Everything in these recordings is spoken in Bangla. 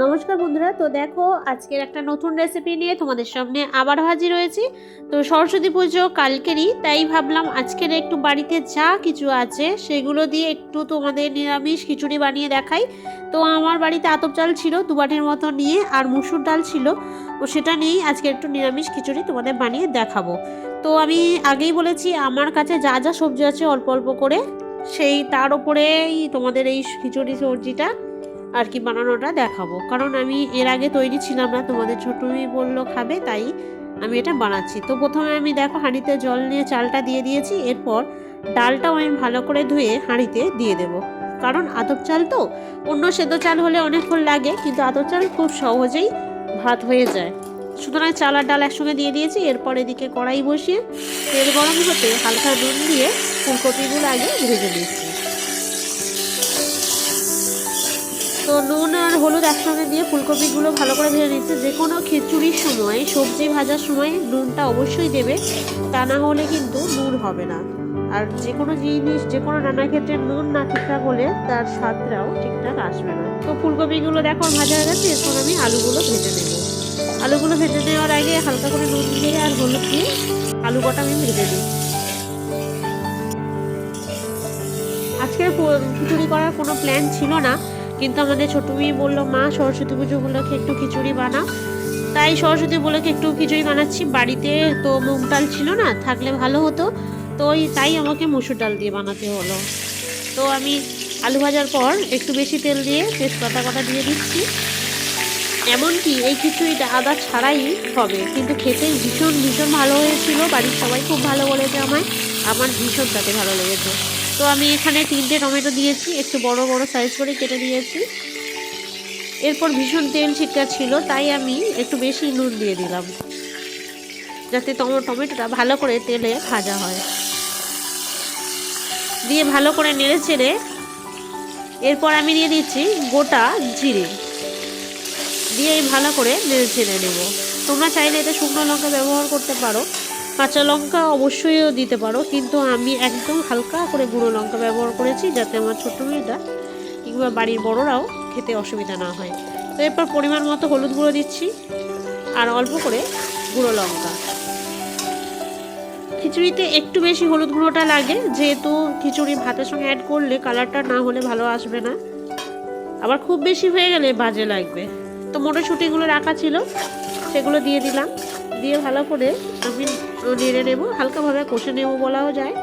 নমস্কার বন্ধুরা, তো দেখো আজকের একটা নতুন রেসিপি নিয়ে তোমাদের সামনে আবার হাজির হয়েছি। তো সরস্বতী পুজো কালকেরই, তাই ভাবলাম আজকের একটু বাড়িতে যা কিছু আছে সেগুলো দিয়ে একটু তোমাদের নিরামিষ খিচুড়ি বানিয়ে দেখাই। তো আমার বাড়িতে আতপ চাল ছিল 2 বাটির মতো নিয়ে, আর মুসুর ডাল ছিল, তো সেটা নিয়েই আজকে একটু নিরামিষ খিচুড়ি তোমাদের বানিয়ে দেখাবো। তো আমি আগেই বলেছি আমার কাছে যা যা সবজি আছে অল্প অল্প করে, সেই তার উপরেই তোমাদের এই খিচুড়ি সবজিটা আর কি বানানোটা দেখাবো। কারণ আমি এর আগে তৈরি ছিলাম না, তোমাদের ছোট মেয়ে বললো খাবে, তাই আমি এটা বানাচ্ছি। তো প্রথমে আমি দেখো হাঁড়িতে জল নিয়ে চালটা দিয়ে দিয়েছি, এরপর ডালটাও আমি ভালো করে ধুয়ে হাঁড়িতে দিয়ে দেব। কারণ আতপ চাল তো, অন্য সেদ্ধ চাল হলে অনেকক্ষণ লাগে, কিন্তু আতপ চাল খুব সহজেই ভাত হয়ে যায়। সুতরাং চাল আর ডাল একসঙ্গে দিয়ে দিয়েছি। এরপর এদিকে কড়াই বসিয়ে তেল গরম হতে হালকা নুন দিয়ে ফুলকপিগুলো আগে ভেজে দিচ্ছি। তো নুন আর হলুদ একসঙ্গে দিয়ে ফুলকপিগুলো ভালো করে ভেজে নিচ্ছে। যে কোনো খিচুড়ির সময়, সবজি ভাজার সময় নুনটা অবশ্যই দেবে, তা না হলে কিন্তু নুন হবে না। আর যে কোনো জিনিস, যে কোনো রান্নার ক্ষেত্রে নুন না ঠিকঠাক হলে তার স্বাদটাও ঠিকঠাক আসবে না। তো ফুলকপিগুলো দেখো ভাজা হয়ে গেছে, এরপর আমি আলুগুলো ভেজে নেব। আলুগুলো ভেজে নেওয়ার আগে হালকা করে নুন দিয়ে আর হলুদ দিয়ে আলু কটা আমি ভেজে নিই। আজকে খিচুড়ি করার কোনো প্ল্যান ছিল না, কিন্তু আমাদের ছোটো মেয়ে বললো মা সরস্বতী পুজো উপলক্ষে একটু খিচুড়ি বানাও, তাই সরস্বতী উপলক্ষে একটু খিচুড়ি বানাচ্ছি। বাড়িতে তো মুগ ডাল ছিল না, থাকলে ভালো হতো, তো তাই আমাকে মসুর ডাল দিয়ে বানাতে হলো। তো আমি আলু ভাজার পর একটু বেশি তেল দিয়ে তেজপাতা কটা দিয়ে দিচ্ছি। এমনকি এই খিচুড়িটা আদা ছাড়াই হবে, কিন্তু খেতে ভীষণ ভীষণ ভালো হয়েছিল। বাড়ির সবাই খুব ভালো বলেছে আমায়, আমার ভীষণ তাতে ভালো লেগেছে। তো আমি এখানে 3টে টমেটো দিয়েছি, একটু বড় বড় সাইজ করে কেটে দিয়েছি। এরপর ভীষণ তেল ছিটকা ছিল, তাই আমি একটু বেশি নুন দিয়ে দিলাম, যাতে টমেটোটা ভালো করে তেলে ভাজা হয়। দিয়ে ভালো করে নেড়ে চেড়ে এরপর আমি দিয়ে দিচ্ছি গোটা জিরে, দিয়ে ভালো করে নেড়ে চেড়ে নেব। তোমরা চাইলে এতে শুকনো লঙ্কা ব্যবহার করতে পারো, কাঁচা লঙ্কা অবশ্যই দিতে পারো, কিন্তু আমি একদম হালকা করে গুঁড়ো লঙ্কা ব্যবহার করেছি, যাতে আমার ছোট্ট মেয়েটা কিংবা বাড়ির বড়রাও খেতে অসুবিধা না হয়। তো এরপর পরিমাণ মতো হলুদ গুঁড়ো দিচ্ছি আর অল্প করে গুঁড়ো লঙ্কা। খিচুড়িতে একটু বেশি হলুদ গুঁড়োটা লাগে, যেহেতু খিচুড়ি ভাতের সঙ্গে অ্যাড করলে কালারটা না হলে ভালো আসবে না, আবার খুব বেশি হয়ে গেলে বাজে লাগবে। তো মটরশুঁটিগুলো রাখা ছিল, সেগুলো দিয়ে দিলাম, দিয়ে ভালো করে আমি নেড়ে নেব, হালকাভাবে কষে নেব বলাও যায়।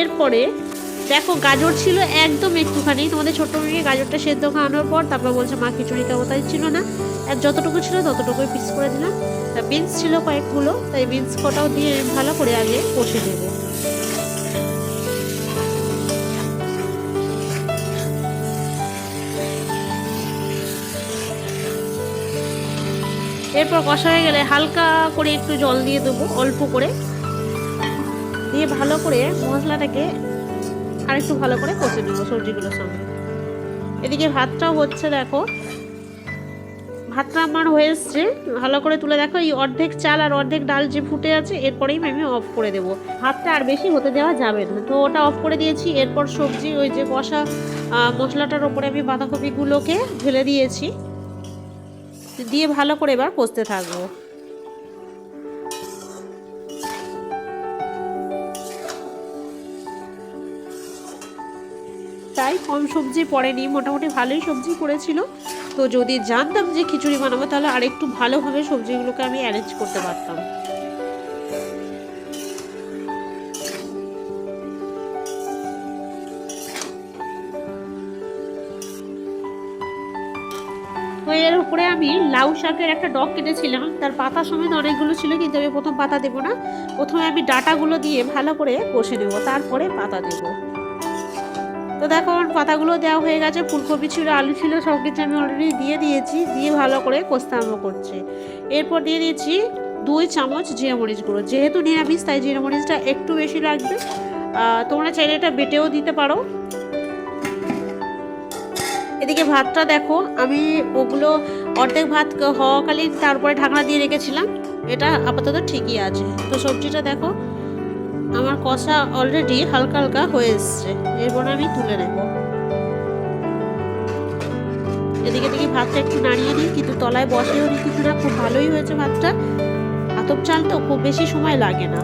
এরপরে দেখো গাজর ছিল একদম একটুখানি, তোমাদের ছোট্ট মেয়ে গাজরটা সেদ্ধ খাওয়ানোর পর তারপর বলছে মা খিচুড়ি খাবো, তাই ছিল না, যতটুকু ছিল ততটুকুই পিস করে দিলাম। তা বিনস ছিল কয়েকগুলো, তাই বিনস কটাও দিয়ে ভালো করে আগে কষে নেব। এরপর কষা হয়ে গেলে হালকা করে একটু জল দিয়ে দেবো, অল্প করে দিয়ে ভালো করে মশলাটাকে আর একটু ভালো করে কষে নেবো সবজিগুলোর সঙ্গে। এদিকে ভাতটাও হচ্ছে, দেখো ভাতটা আমার হয়ে এসছে। ভালো করে তুলে দেখো, এই অর্ধেক চাল আর অর্ধেক ডাল যে ফুটে আছে, এরপরেই আমি অফ করে দেবো। ভাতটা আর বেশি হতে দেওয়া যাবে না, তো ওটা অফ করে দিয়েছি। এরপর সবজি ওই যে কষা মশলাটার ওপরে আমি বাঁধাকপিগুলোকে ঢেলে দিয়েছি, দিয়ে ভালো করে এবার কষতে থাকবো। তাই কম সবজি পড়েনি, মোটামুটি ভালোই সবজি পড়েছিল। তো যদি জানতাম যে খিচুড়ি বানাবো, তাহলে আর একটু ভালোভাবে সবজিগুলোকে আমি অ্যারেঞ্জ করতে পারতাম। তো এর উপরে আমি লাউ শাকের একটা ডগ কেটেছিলাম, তার পাতা সমেত অনেকগুলো ছিল, কিন্তু আমি প্রথম পাতা দেবো না, প্রথমে আমি ডাঁটাগুলো দিয়ে ভালো করে কষে নেবো, তারপরে পাতা দেবো। তো দেখো আমার পাতাগুলো দেওয়া হয়ে গেছে, ফুলকপি ছিল, আলু ছিল, সব কিছু আমি অলরেডি দিয়ে দিয়েছি, দিয়ে ভালো করে কষতে আরম্ভ করছে। এরপর দিয়ে দিচ্ছি 2 চামচ জিরা মরিচ গুঁড়ো, যেহেতু নিরামিষ তাই জিরা মরিচটা একটু বেশি লাগবে, তোমরা চাইলে এটা বেটেও দিতে পারো। এদিকে ভাতটা দেখো আমি ওগুলো অর্ধেক ভাত হওয়াকালীন তারপরে ঢাকনা দিয়ে রেখেছিলাম, এটা আপাতত ঠিকই আছে। তো সবজিটা দেখো আমার কষা অলরেডি হালকা হালকা হয়ে এসছে, এরপর আমি তুলে নেব। এদিকে দেখি ভাতটা একটু নাড়িয়ে নিই, কিন্তু তলায় বসেও নি কিছু না, খুব ভালোই হয়েছে ভাতটা। আতপ চাল তো খুব বেশি সময় লাগে না।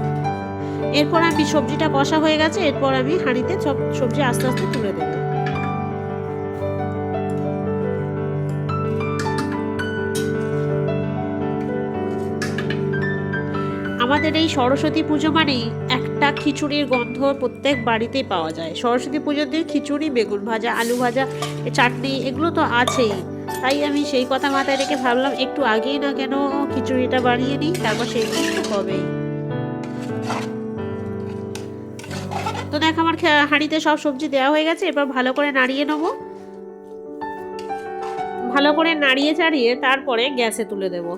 এরপর আমি সবজিটা কষা হয়ে গেছে, এরপর আমি হাঁড়িতে সব সবজি আস্তে আস্তে তুলে দেবো। আমাদের এই সরস্বতী পুজো মানেই একটা খিচুড়ির গন্ধ প্রত্যেক বাড়িতেই পাওয়া যায়। সরস্বতী পুজোর দিন খিচুড়ি, বেগুন ভাজা, আলু ভাজা, চাটনি এগুলো তো আছেই। তাই আমি সেই কথা মাথায় রেখে ভাবলাম একটু আগেই না কেন খিচুড়িটা বানিয়ে নিই, তারপর সেই দিন তো হবেই। তো দেখ আমার হাঁড়িতে সব সবজি দেওয়া হয়ে গেছে, এবার ভালো করে নাড়িয়ে নেবো। ভালো করে নাড়িয়ে চাড়িয়ে তারপরে গ্যাসে তুলে দেবো।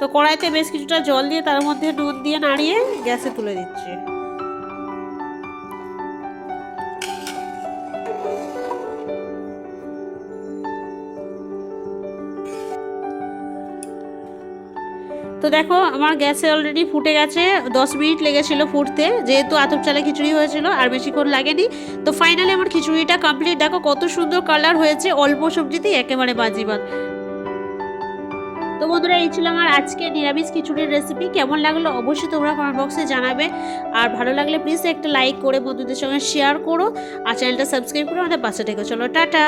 তো কড়াইতে বেশ কিছুটা জল দিয়ে তার মধ্যে নুন দিয়ে নাড়িয়ে গ্যাসে তুলে দিচ্ছি। তো দেখো আমার গ্যাসে অলরেডি ফুটে গেছে, 10 মিনিট লেগেছিল ফুটতে, যেহেতু আতপ চালে খিচুড়ি হয়েছিল আর বেশিক্ষণ লাগেনি। তো ফাইনালি আমার খিচুড়িটা কমপ্লিট। দেখো কত সুন্দর কালার হয়েছে, অল্প সবজিতেই একেবারে বাজিবাদ। তো বন্ধুরা এই ছিল আমার আজকে নিরামিষ খিচুড়ির রেসিপি। কেমন লাগলো অবশ্যই তোমরা কমেন্ট বক্সে জানাবে। আর ভালো লাগলে প্লিজ একটা লাইক করে বন্ধুদের সঙ্গে শেয়ার করো, আর চ্যানেলটা সাবস্ক্রাইব করে আমাদের পাশে থেকো। চলো টাটা।